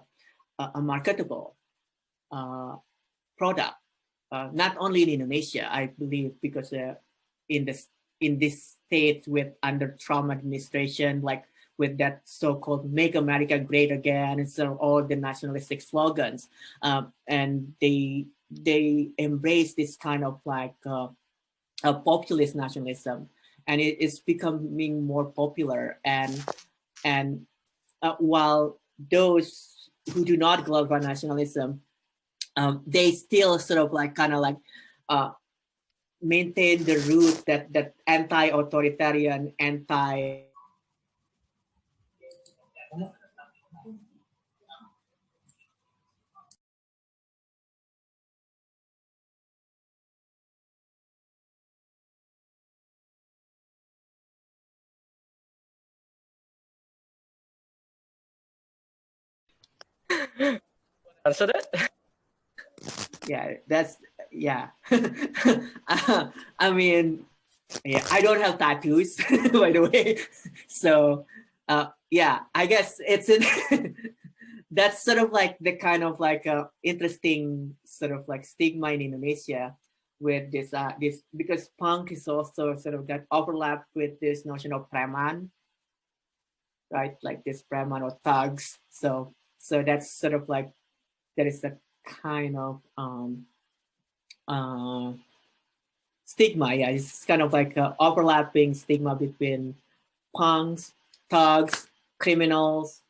marketable product, not only in Indonesia, I believe, because in this state with under Trump administration, like with that so-called "Make America Great Again" and so all the nationalistic slogans, and they embrace this kind of like a populist nationalism, and it is becoming more popular. And while those who do not glorify nationalism, they still sort of like kind of like maintain the roots that anti-authoritarian, anti. Answer that? Yeah, that's yeah. I mean, yeah, I don't have tattoos, by the way. So, yeah, I guess it's in. That's sort of like the kind of like interesting sort of like stigma in Indonesia with this because punk is also sort of got overlap with this notion of preman, right? Like this preman or thugs. So that's sort of like there is a kind of uh, stigma. Yeah, it's kind of like a overlapping stigma between punks, thugs, criminals,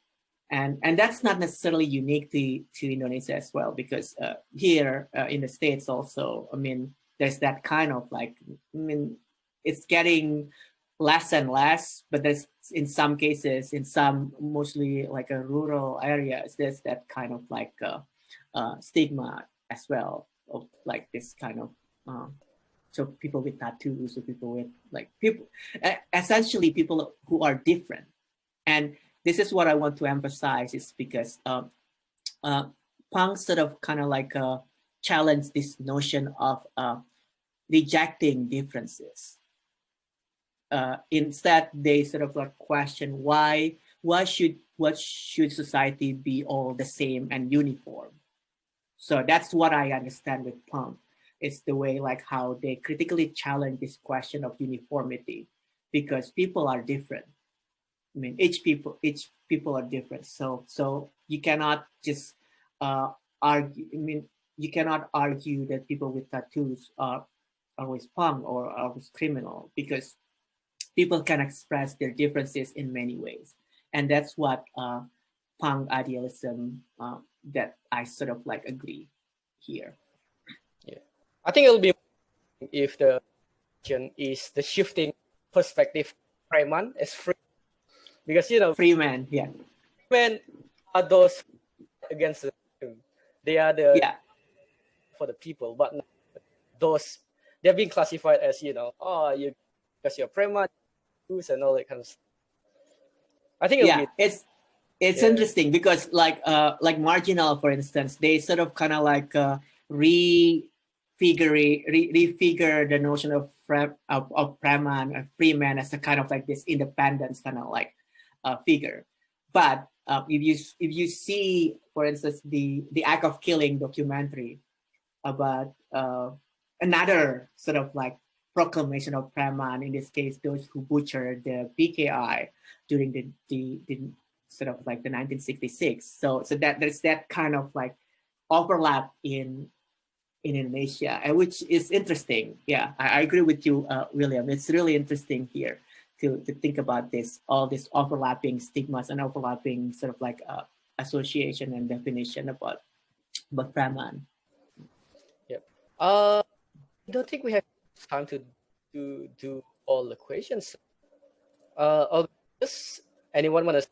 and that's not necessarily unique to Indonesia as well, because here in the States also, I mean, there's that kind of like, I mean, it's getting less and less, but there's in some cases, in some mostly like a rural areas, there's that kind of like stigma as well of like this kind of so people with tattoos or people with like people essentially people who are different. And this is what I want to emphasize is because punk sort of kind of like challenge this notion of rejecting differences. Instead, they sort of like question why should society be all the same and uniform? So that's what I understand with punk. It's the way like how they critically challenge this question of uniformity, because people are different. I mean, each people are different. So you cannot just argue. I mean, you cannot argue that people with tattoos are always punk or always criminal, because people can express their differences in many ways, and that's what punk idealism that I sort of like agree here. Yeah, I think it'll be if the question is the shifting perspective, Preman as free, because Free man, yeah, men are those against the system. They are the yeah, for the people, but not those they're being classified as oh you because you're Preman and all that kind of stuff. I think it'll yeah. be It's yeah. interesting because like Marginal, for instance, they sort of kind of like refigure the notion of Preman, a free man, as a kind of like this independence kind of like figure. But if you see, for instance, the Act of Killing documentary about another sort of like proclamation of Preman, in this case, those who butchered the PKI during the sort of like the 1966. So that there's that kind of like overlap in Indonesia, and which is interesting. Yeah, I agree with you, William. It's really interesting here to think about this, all these overlapping stigmas and overlapping sort of like association and definition about Preman. Yep. I don't think we have time to do all the questions. Just anyone want to?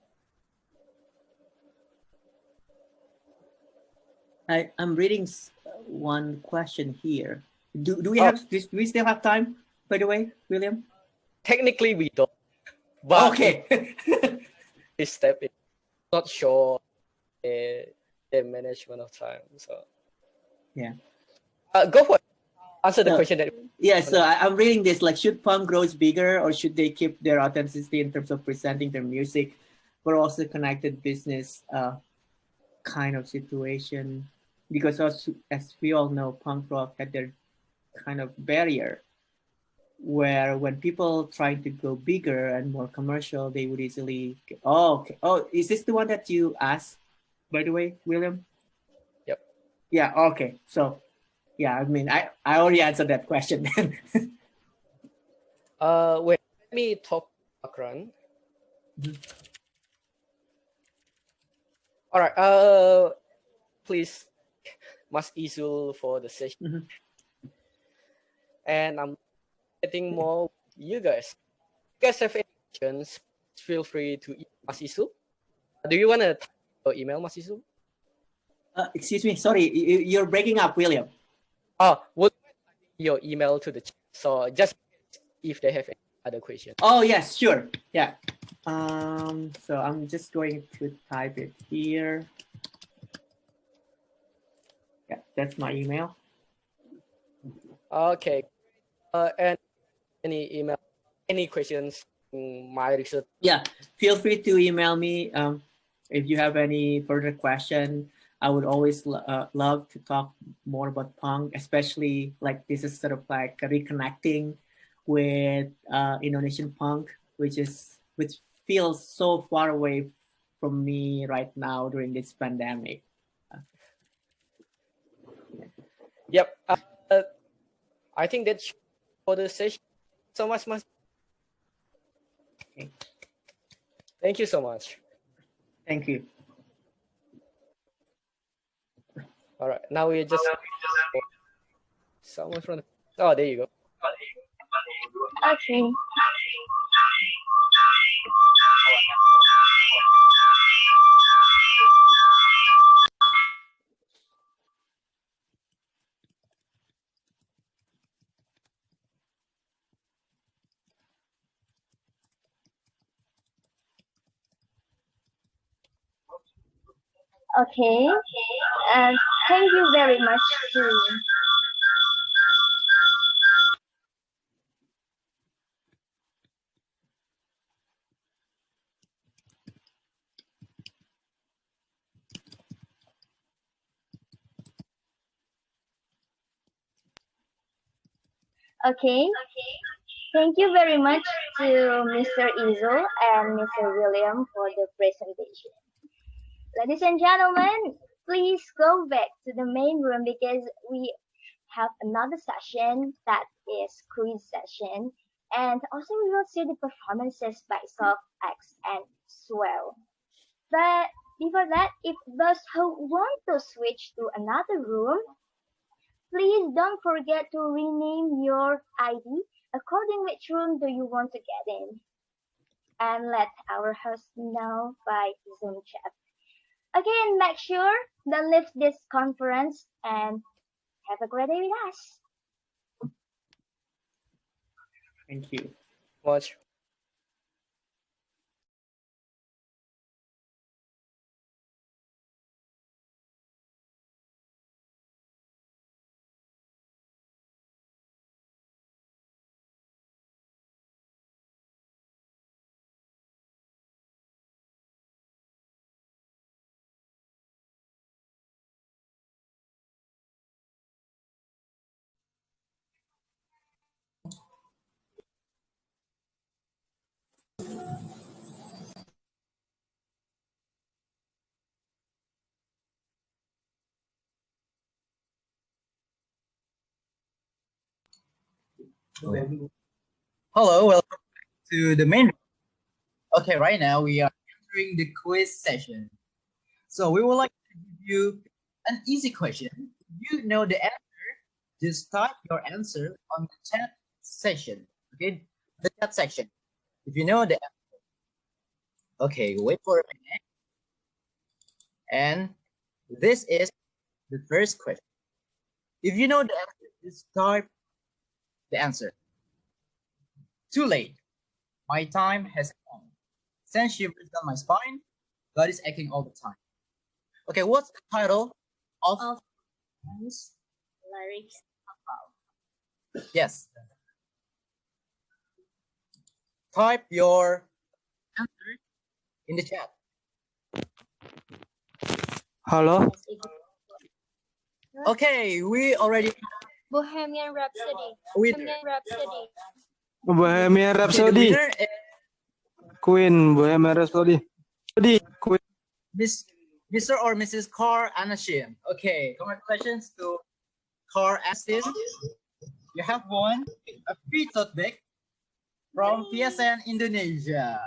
I'm reading one question here. Do we still have time, by the way, William? Technically, we don't. But Okay. this step is not sure the management of time. So Yeah. Go for it. Answer the question that. Yeah, so I'm reading this, like, should punk grows bigger, or should they keep their authenticity in terms of presenting their music, but also connected business kind of situation? Because as we all know, punk rock had their kind of barrier where when people try to go bigger and more commercial, they would easily. Oh, okay. Oh, is this the one that you asked, by the way, William? Yep. Yeah. Okay. So, yeah. I mean, I already answered that question. Wait. Let me talk background. Mhm. All right. Please, Mas Izul for the session, Mhm. and I'm getting more with you guys. If you guys have any questions, feel free to email Mas Izul. Do you want to type your email, Mas Izul? Excuse me. Sorry, you're breaking up, William. Oh, would your email to the chat. So just if they have any other questions. Oh yes, sure. Yeah. So I'm just going to type it here. Yeah, that's my email. Okay. And any email, any questions in my research? Yeah, feel free to email me if you have any further question. I would always love to talk more about punk, especially like this is sort of like reconnecting with Indonesian punk, which feels so far away from me right now during this pandemic. Yep. I think that's for the session. So much, Mas. Okay. Thank you so much. Thank you. All right. Now we just someone from. Oh, there you go. Okay. Okay. And thank you very much to Okay. Thank you very much to Mr. Izo and Mr. William for the presentation. Ladies and gentlemen, please go back to the main room because we have another session that is quiz session, and also we will see the performances by Soft X and Swell. But before that, if those who want to switch to another room, please don't forget to rename your ID according which room do you want to get in, and let our host know by Zoom chat. Again, make sure don't leave this conference and have a great day with us. Thank you. Much. Hello, welcome to the main. Okay, right now we are entering the quiz session. So we would like to give you an easy question. If you know the answer, just type your answer on the chat session. Okay, the chat section. If you know the answer. Okay, wait for a minute. And this is the first question. If you know the answer, just type the answer. Too late. My time has come. Send shivers down my spine. God is aching all the time. Okay, what's the title of Lyrics. Yes. Type your answer in the chat. Hello. Okay, we already Bohemian Rhapsody. with Bohemian Rhapsody. Bohemian Okay, the Rhapsody. winner is Queen. Bohemian Rhapsody. Queen. Mr. or Mrs. Car Anashim. Okay, congratulations to Car Anashim. You have won a free tote bag from PSN Indonesia.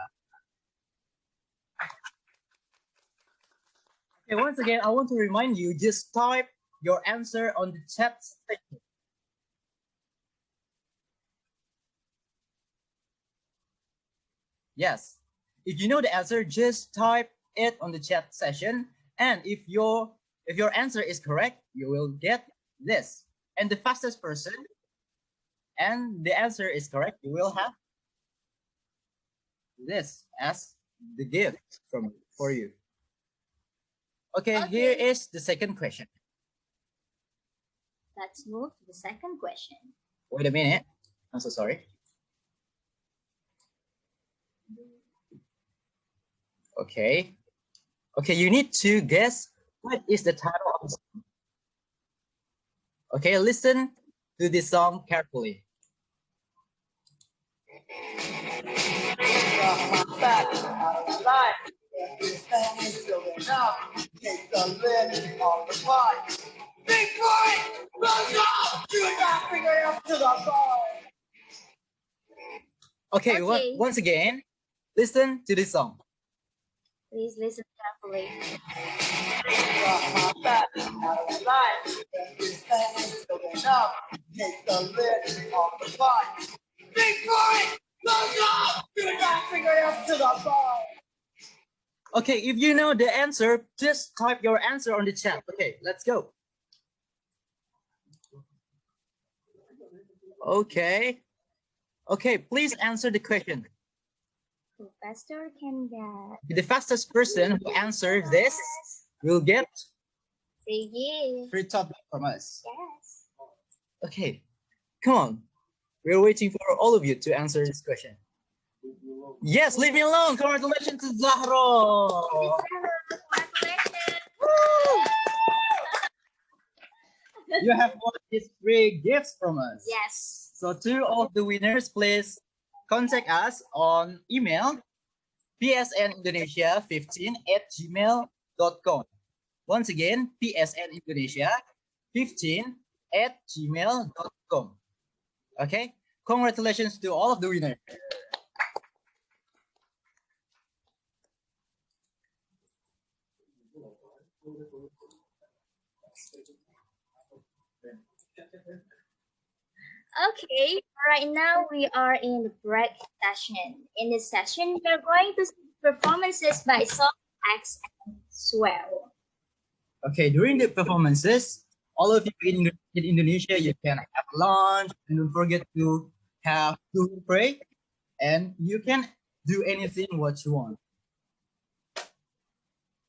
Okay, once again, I want to remind you, just type your answer on the chat section. Yes, if you know the answer, just type it on the chat session. And if your answer is correct, you will get this. And the fastest person, and the answer is correct, you will have this as the gift for you. Okay, here is the second question. Let's move to the second question. Wait a minute. I'm so sorry. Okay. Okay, you need to guess what is the title of the song. Okay, listen to this song carefully. Okay, Okay. once again, listen to this song. Please listen carefully. Okay, if you know the answer, just type your answer on the chat. Okay, let's go. Okay. Okay, please answer the question. The faster can get. The fastest person who answers this will get Say yes. free topic from us. Yes. Okay, come on. We're waiting for all of you to answer this question. Yes, leave me alone. Congratulations to Zahro. Congratulations. You have won these free gifts from us. Yes. So two of the winners, please contact us on email psnindonesia15@gmail.com. Once again, psnindonesia15@gmail.com. Okay, congratulations to all of the winners. Okay, right now we are in the break session. In this session, we are going to see performances by song acts and swell. Okay, during the performances, all of you in Indonesia, you can have lunch, and don't forget to have food break, and you can do anything what you want.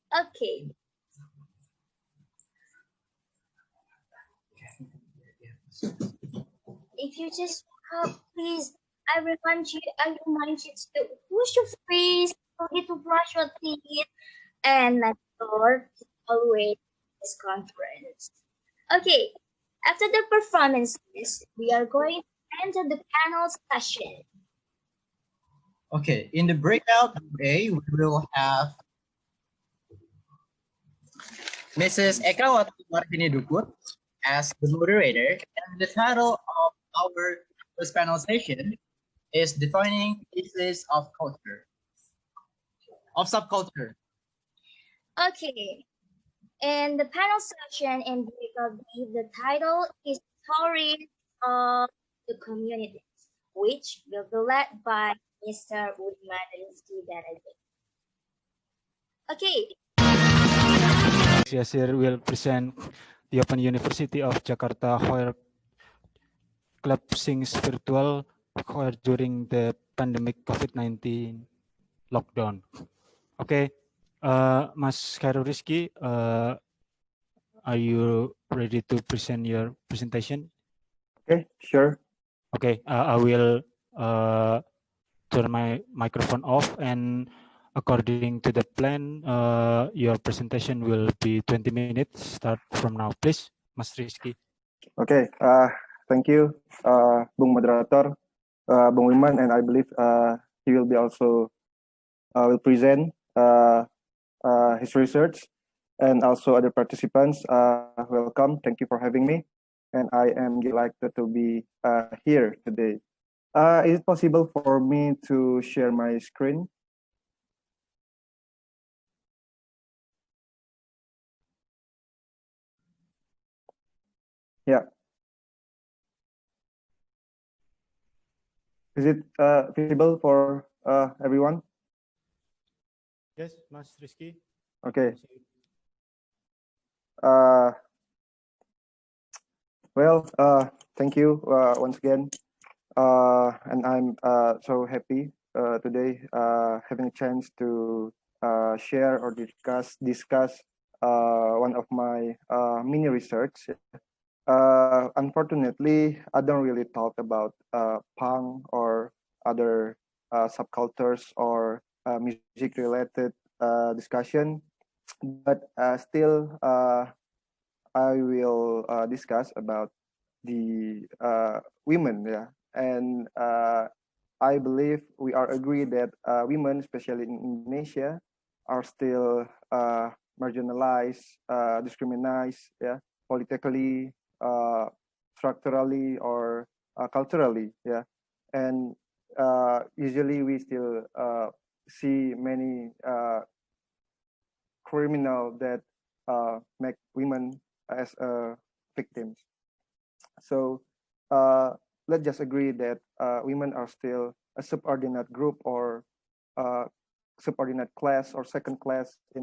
Okay. If you just up, please, I remind you to wash your face, forget to brush your teeth, and let's start always this conference. Okay, after the performances, we are going to enter the panel session. Okay, in the breakout A, we will have Mrs. Eka Wardini Dukut as the moderator, and the title of our first panel session is Defining Pieces of Culture, of Subculture. Okay, and the panel session in breakout B, the title is Stories of the Communities, which will be led by Mr. Udman Rizky. Okay. Yasir will present the Open University of Jakarta Choir Club sings virtual choir during the pandemic COVID-19 lockdown. Okay, Mas Khairul Rizky, are you ready to present your presentation? Okay, sure. Okay, I will turn my microphone off, and according to the plan, your presentation will be 20 minutes. Start from now, please, Mas Rizky. Okay, thank you, Bung Moderator. Bang Wiman, and I believe he will be also will present his research, and also other participants. Welcome. Thank you for having me, and I am delighted to be here today. Is it possible for me to share my screen? Yeah. Is it visible for everyone? Yes, Mas Rizky. Okay. Uh, well, thank you once again. And I'm so happy today having a chance to share or discuss one of my mini research. Unfortunately, I don't really talk about punk or other subcultures or music related discussion, but still I will discuss about the women, yeah, and I believe we are agreed that women, especially in Indonesia, are still marginalized, discriminated, yeah, politically, structurally, or culturally, yeah, and usually we still see many criminal that make women as victims. So let's just agree that women are still a subordinate group or subordinate class or second class in